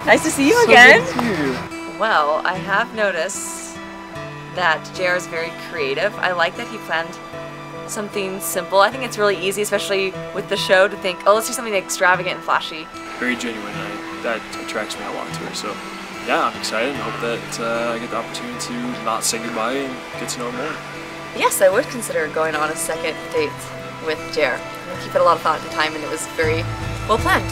Nice to see you so again. Good to see you. Well, I have noticed that JR is very creative. I like that he planned something simple. I think it's really easy, especially with the show, to think, oh, let's do something extravagant and flashy. Very genuine. That attracts me a lot to her. So yeah, I'm excited and hope that I get the opportunity to not say goodbye and get to know her more. Yes, I would consider going on a second date with JR. He put a lot of thought and time, and it was very well planned.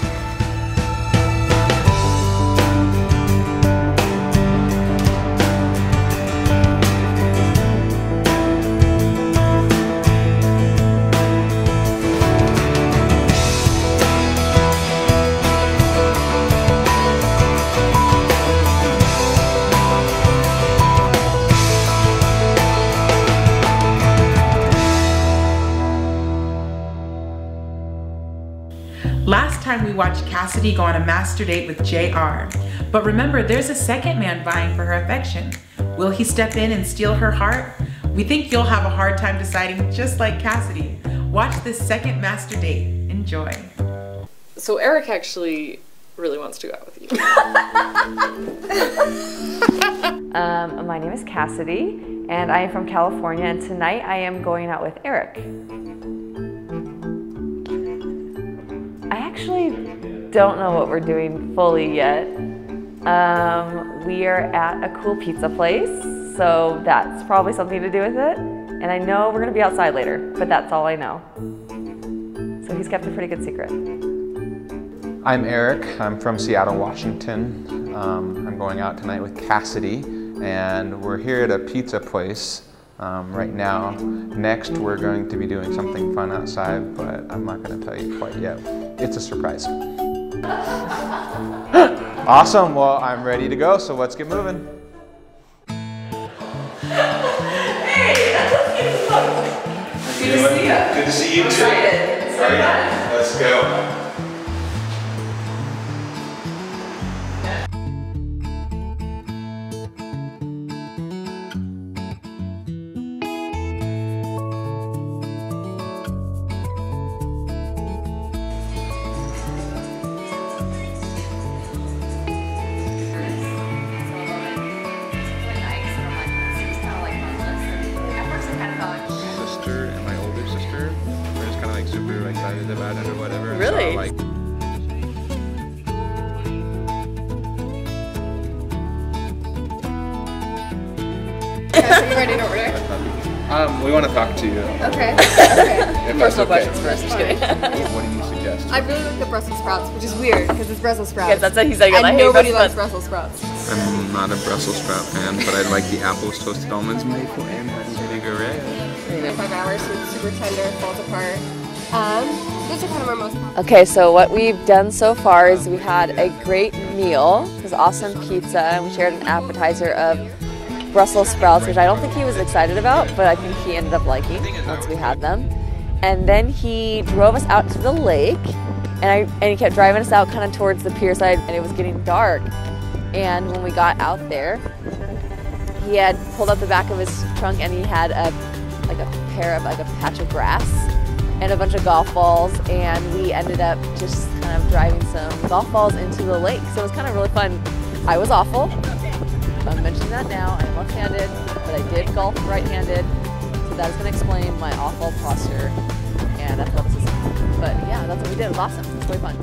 Last time we watched Cassidy go on a master date with JR. But remember, there's a second man vying for her affection. Will he step in and steal her heart? We think you'll have a hard time deciding, just like Cassidy. Watch this second master date. Enjoy. So Eric actually really wants to go out with you. My name is Cassidy, and I am from California, and tonight I am going out with Eric. I actually don't know what we're doing fully yet. We are at a cool pizza place, so that's probably something to do with it. And I know we're gonna be outside later, but that's all I know. So he's kept a pretty good secret. I'm Eric. I'm from Seattle, Washington. I'm going out tonight with Cassidy, and we're here at a pizza place right now. Next, we're going to be doing something fun outside, but I'm not going to tell you quite yet. It's a surprise. Awesome. Well, I'm ready to go, so let's get moving. Hey! Good to see you. Good to see you too. Excited. All right, let's go. And my older sister, we're just kind of like super excited about it or whatever. Really? So, like, Okay, so you ready to order? we want to talk to you. Okay. Okay. Personal questions first, just kidding. What do you suggest? I really like the Brussels sprouts, which is weird because it's Brussels sprouts. Yes, that's what he's like. And I hate nobody likes Brussels Brussels sprouts. I'm not a Brussels sprout fan, but I like the apples, toasted almonds, maple, and vinaigrette. 5 hours, so it's super tender, falls apart. Those are kind of our most. Okay, so what we've done so far is we had a great meal. It was awesome pizza, and we shared an appetizer of Brussels sprouts, which I don't think he was excited about, but I think he ended up liking once we had them. And then he drove us out to the lake, and he kept driving us out kind of towards the pier side, and it was getting dark. And when we got out there, he had pulled up the back of his trunk, and he had a patch of grass and a bunch of golf balls, and we ended up just kind of driving some golf balls into the lake. So it was kind of really fun. I was awful. I'm mentioning that now. I'm left-handed, but I did golf right-handed, so that is going to explain my awful posture and athleticism. But yeah, that's what we did. It was awesome. It was really fun.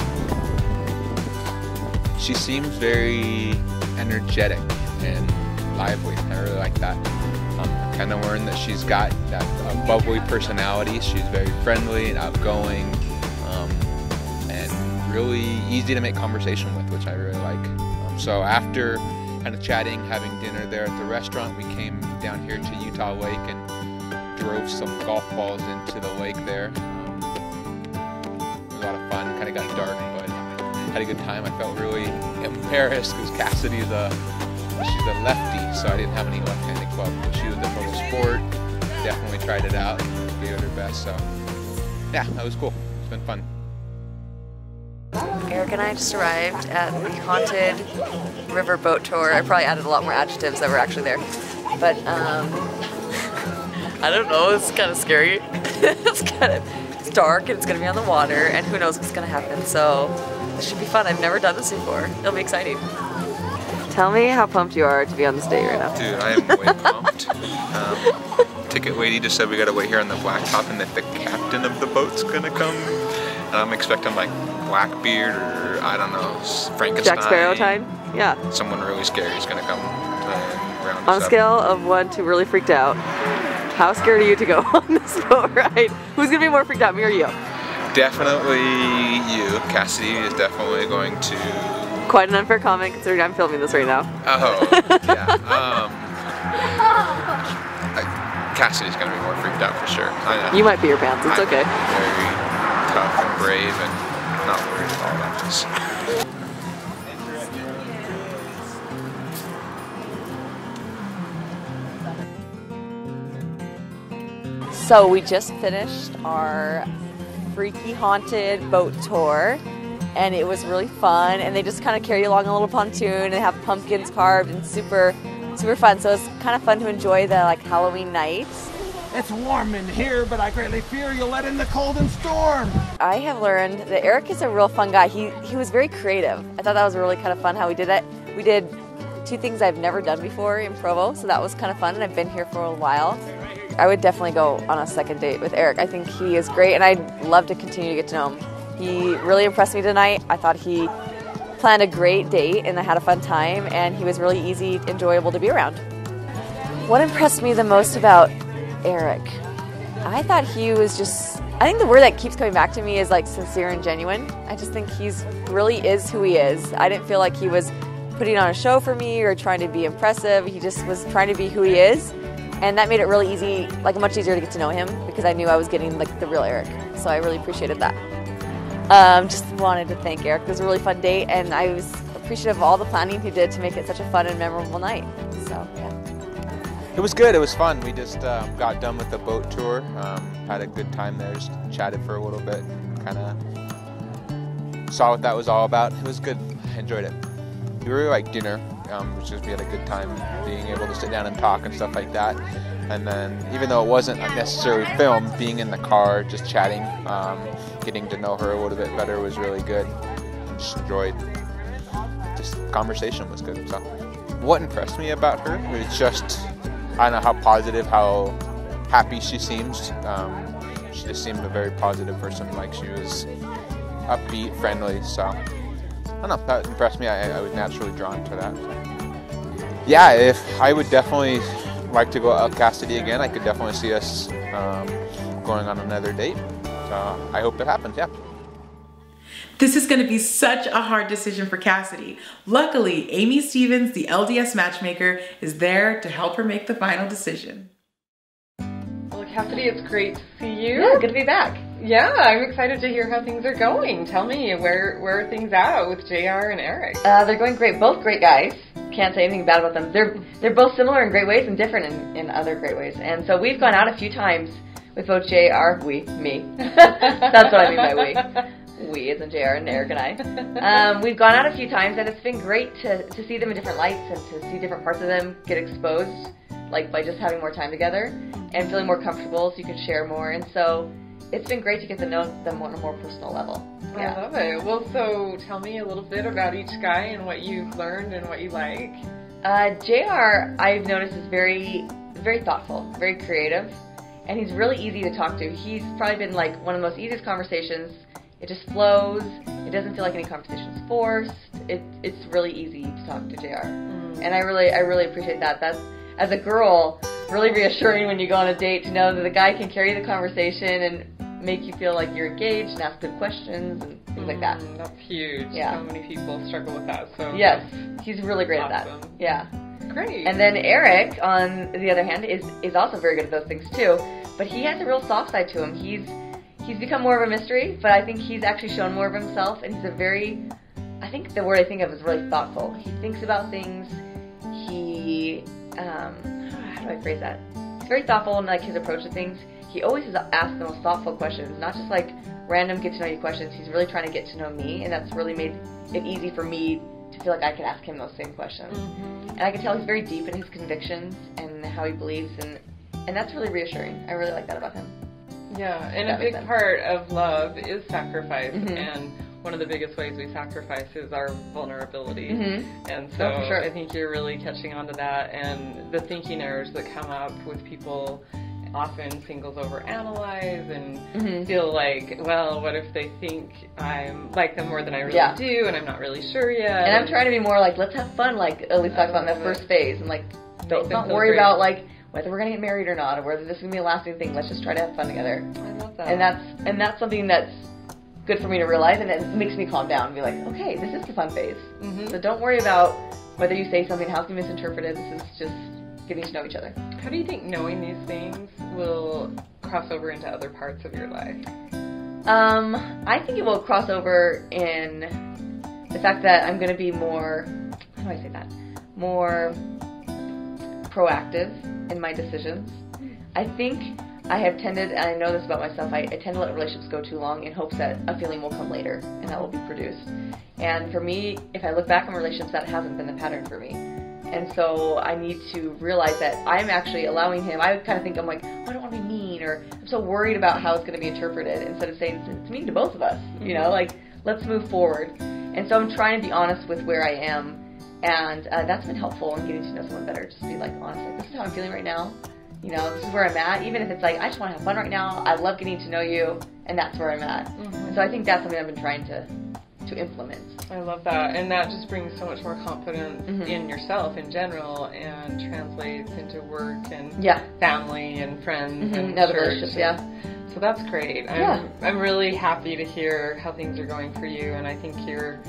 She seems very energetic and lively. I really like that. Kind of learned that she's got that bubbly personality. She's very friendly and outgoing, and really easy to make conversation with, which I really like. So after kind of chatting, having dinner there at the restaurant, we came down here to Utah Lake and drove some golf balls into the lake there. It was a lot of fun. Kind of got dark, but had a good time. I felt really embarrassed because Cassidy's she's a lefty, so I didn't have any left-handed clubs. But she was a total sport. Definitely tried it out. Gave it her best. So yeah, that was cool. It's been fun. Eric and I just arrived at the haunted river boat tour. I probably added a lot more adjectives that were actually there, but I don't know. It's kind of scary. It's it's dark and it's gonna be on the water and who knows what's gonna happen. So this should be fun. I've never done this before. It'll be exciting. Tell me how pumped you are to be on this date right now. Dude, I am way pumped. Ticket lady just said we gotta wait here on the blacktop and that the captain of the boat's gonna come. And I'm expecting like Blackbeard or I don't know, Frankenstein. Jack Sparrow time? Yeah. Someone really scary is gonna come round us On a up. scale of 1 to really freaked out, how scared are you to go on this boat ride? Who's gonna be more freaked out, me or you? Definitely you. Cassidy is definitely going to. Quite an unfair comment considering I'm filming this right now. Oh, yeah. Cassidy's gonna be more freaked out for sure. I know. You might be your pants, it's okay. Very tough and brave and not worried at all about this. So we just finished our freaky haunted boat tour and it was really fun, and they just kind of carry you along a little pontoon and have pumpkins carved and super fun. So it's kind of fun to enjoy the like Halloween nights. It's warm in here, but I greatly fear you'll let in the cold and storm. I have learned that Eric is a real fun guy. He was very creative. I thought that was really kind of fun how we did it. We did 2 things I've never done before in Provo, so that was kind of fun, and I've been here for a while. I would definitely go on a second date with Eric. I think he is great, and I'd love to continue to get to know him. He really impressed me tonight. I thought he planned a great date, and I had a fun time, and he was really easy, enjoyable to be around. What impressed me the most about Eric? I thought he was just, I think the word that keeps coming back to me is like sincere and genuine. I just think he's really is who he is. I didn't feel like he was putting on a show for me or trying to be impressive. He just was trying to be who he is. And that made it really easy, like much easier to get to know him because I knew I was getting like the real Eric. So I really appreciated that. Just wanted to thank Eric. It was a really fun date, and I was appreciative of all the planning he did to make it such a fun and memorable night. So yeah. It was good. It was fun. We just got done with the boat tour. Had a good time there. Just chatted for a little bit. Kind of saw what that was all about. It was good. I enjoyed it. We really liked dinner, which is we had a good time being able to sit down and talk and stuff like that. And then, even though it wasn't necessarily filmed, being in the car, just chatting, getting to know her a little bit better was really good. Just enjoyed. Just conversation was good. So, what impressed me about her was just, I don't know, how positive, how happy she seems. She just seemed a very positive person. Like she was upbeat, friendly. So I don't know, that impressed me. I was naturally drawn to that. Yeah, if I would definitely like to go out with Cassidy again. I could definitely see us going on another date. So I hope it happens. Yeah. This is going to be such a hard decision for Cassidy. Luckily, Amy Stevens, the LDS matchmaker, is there to help her make the final decision. Well, Cassidy, it's great to see you. Yeah, good to be back. Yeah, I'm excited to hear how things are going. Tell me, where are things at with JR and Eric? They're going great. Both great guys. Can't say anything bad about them. They're both similar in great ways and different in other great ways. And so we've gone out a few times with both JR, me. That's what I mean by we. We, as in JR and Eric and I. We've gone out a few times, and it's been great to see them in different lights and to see different parts of them get exposed, like by just having more time together and feeling more comfortable so you can share more. And so it's been great to get to know them on a more personal level. Yeah. I love it. Well, so tell me a little bit about each guy and what you've learned and what you like. JR, I've noticed, is very, very thoughtful, very creative, and he's really easy to talk to. He's probably been like one of the most easiest conversations. It just flows. It doesn't feel like any conversation's forced. It's really easy to talk to JR, and I really appreciate that. That's, as a girl, really reassuring when you go on a date to know that the guy can carry the conversation and make you feel like you're engaged and ask good questions and things like that. That's huge. Yeah. So many people struggle with that. So yes, he's really great at that. Yeah. Great. And then Eric, on the other hand, is also very good at those things too. But he has a real soft side to him. He's become more of a mystery, but I think he's actually shown more of himself, and he's a very, I think the word I think of is really thoughtful. He thinks about things. He, how do I phrase that? He's very thoughtful in like his approach to things. He always has asked the most thoughtful questions, not just like random get to know you questions. He's really trying to get to know me, and that's really made it easy for me to feel like I could ask him those same questions. And I can tell he's very deep in his convictions and how he believes, and that's really reassuring. I really like that about him. Yeah, and a big part of love is sacrifice, and one of the biggest ways we sacrifice is our vulnerability. And so I think you're really catching on to that, and the thinking errors that come up with people. Often singles overanalyze and feel like, well, what if they think I'm like them more than I really do, and I'm not really sure yet. And I'm trying to be more like, let's have fun, like Elise talks about in that first phase, and like, don't worry about like whether we're gonna get married or not, or whether this is gonna be a lasting thing. Let's just try to have fun together. I love that. And that's something that's good for me to realize, and it makes me calm down and be like, okay, this is the fun phase. So don't worry about whether you say something, how it's gonna be misinterpreted. This is just getting to know each other. How do you think knowing these things will cross over into other parts of your life? I think it will cross over in the fact that I'm going to be more, how do I say that, more proactive in my decisions. I think I have tended, and I know this about myself, I tend to let relationships go too long in hopes that a feeling will come later and that will be produced. And for me, if I look back on relationships, that hasn't been the pattern for me. And so I need to realize that I'm actually allowing him, I kind of think I'm like, oh, I don't want to be mean, or I'm so worried about how it's going to be interpreted, instead of saying it's mean to both of us, you know, like, let's move forward. And so I'm trying to be honest with where I am, and that's been helpful in getting to know someone better, just be like honest, like, this is how I'm feeling right now, you know, this is where I'm at, even if it's like, I just want to have fun right now, I love getting to know you, and that's where I'm at. And so I think that's something I've been trying to implement. I love that, and that just brings so much more confidence in yourself in general, and translates into work and family and friends and other church. relationships. So that's great. I'm really happy to hear how things are going for you, and I think you're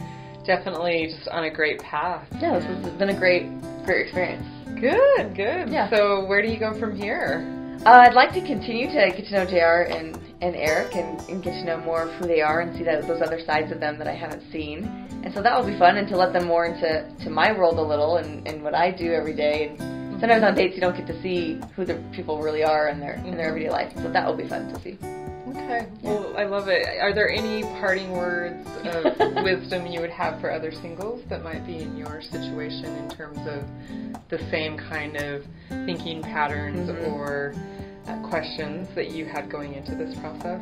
definitely just on a great path. Yeah, this has been a great experience. Good. Yeah. So where do you go from here? I'd like to continue to get to know JR and Eric and get to know more of who they are and see those other sides of them that I haven't seen. And so that will be fun, and to let them more into my world a little and what I do every day. And sometimes on dates you don't get to see who the people really are in their everyday life. So that will be fun to see. Okay. Well, I love it. Are there any parting words of wisdom you would have for other singles that might be in your situation in terms of the same kind of thinking patterns or questions that you had going into this process?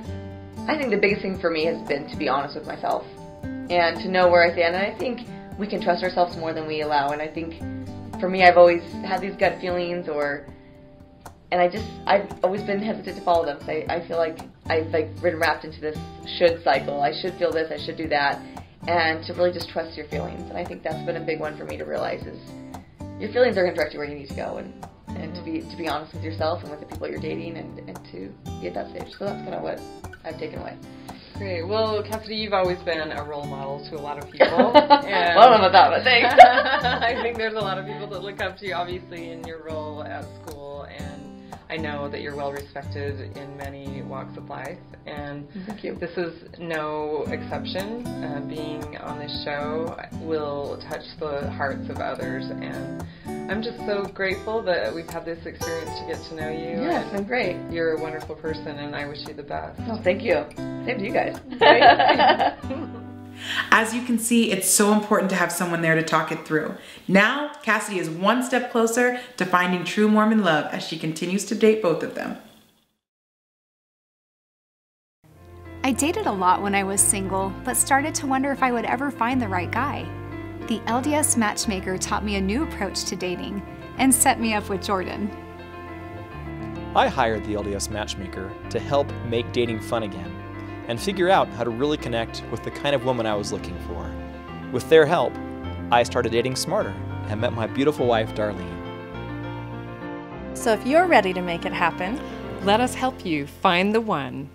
I think the biggest thing for me has been to be honest with myself and to know where I stand. And I think we can trust ourselves more than we allow. And I think for me, I've always had these gut feelings, and I've always been hesitant to follow them. So I feel like I've been wrapped into this should cycle. I should feel this, I should do that, and to really just trust your feelings. And I think that's been a big one for me to realize is your feelings are going to direct you where you need to go, and to be honest with yourself and with the people you're dating, and to be at that stage. So that's kind of what I've taken away. Great. Well, Cassidy, you've always been a role model to a lot of people. Well, I don't know about that, but thanks. I think there's a lot of people that look up to you, obviously, in your role at school, and I know that you're well respected in many walks of life, and thank you. This is no exception. Being on this show will touch the hearts of others, and I'm just so grateful that we've had this experience to get to know you. Yeah, it's been great. You're a wonderful person, and I wish you the best. Oh, thank you. Same to you guys. As you can see, it's so important to have someone there to talk it through. Now, Cassidy is one step closer to finding true Mormon love as she continues to date both of them. I dated a lot when I was single, but started to wonder if I would ever find the right guy. The LDS Matchmaker taught me a new approach to dating and set me up with Jordan. I hired the LDS Matchmaker to help make dating fun again and figure out how to really connect with the kind of woman I was looking for. With their help, I started dating smarter and met my beautiful wife, Darlene. So if you're ready to make it happen, let us help you find the one.